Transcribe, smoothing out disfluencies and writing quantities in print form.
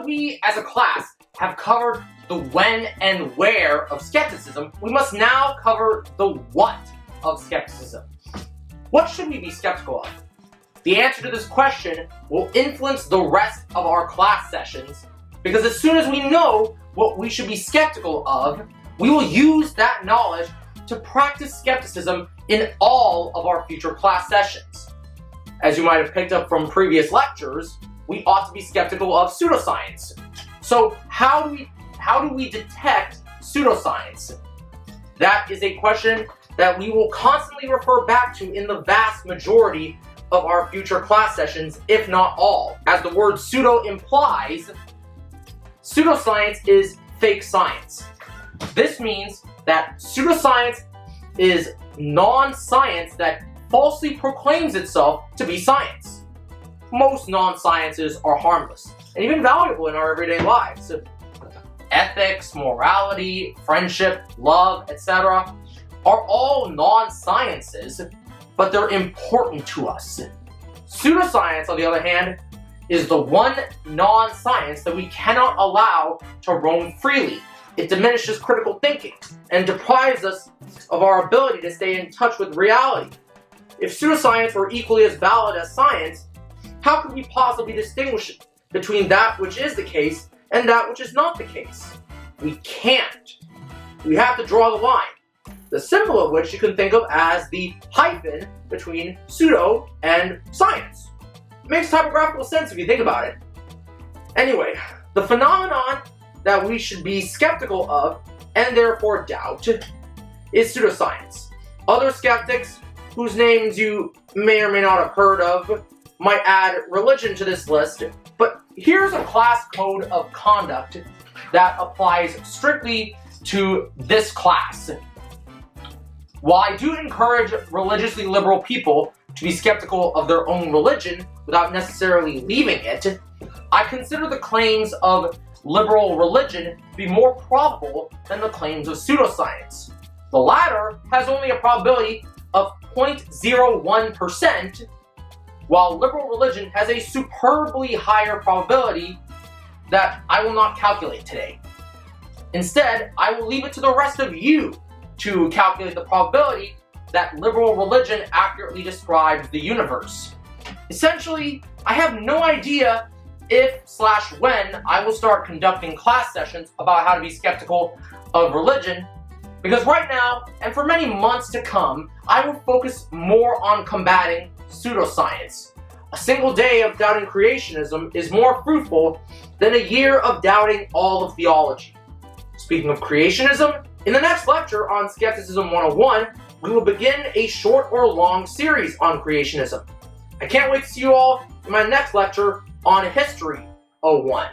we, as a class, have covered the when and where of skepticism, we must now cover the what of skepticism. What should we be skeptical of? The answer to this question will influence the rest of our class sessions, because as soon as we know what we should be skeptical of, we will use that knowledge to practice skepticism in all of our future class sessions. As you might have picked up from previous lectures, we ought to be skeptical of pseudoscience. So how do we detect pseudoscience? That is a question that we will constantly refer back to in the vast majority of our future class sessions, if not all. As the word pseudo implies, pseudoscience is fake science. This means that pseudoscience is non-science that falsely proclaims itself to be science. Most non-sciences are harmless and even valuable in our everyday lives. Ethics, morality, friendship, love, etc. are all non-sciences, but they're important to us. Pseudoscience, on the other hand, is the one non-science that we cannot allow to roam freely. It diminishes critical thinking and deprives us of our ability to stay in touch with reality. If pseudoscience were equally as valid as science, how could we possibly distinguish between that which is the case and that which is not the case? We can't. We have to draw the line, the symbol of which you can think of as the hyphen between pseudo and science. It makes typographical sense if you think about it. Anyway, the phenomenon that we should be skeptical of, and therefore doubt, is pseudoscience. Other skeptics, whose names you may or may not have heard of, might add religion to this list, but here's a class code of conduct that applies strictly to this class. While I do encourage religiously liberal people to be skeptical of their own religion without necessarily leaving it, I consider the claims of liberal religion to be more probable than the claims of pseudoscience. The latter has only a probability of 0.01%, while liberal religion has a superbly higher probability that I will not calculate today. Instead, I will leave it to the rest of you to calculate the probability that liberal religion accurately describes the universe. Essentially, I have no idea if/when I will start conducting class sessions about how to be skeptical of religion, because right now, and for many months to come, I will focus more on combating pseudoscience. A single day of doubting creationism is more fruitful than a year of doubting all of theology. Speaking of creationism, in the next lecture on Skepticism 101, we will begin a short or long series on creationism. I can't wait to see you all in my next lecture on History 01.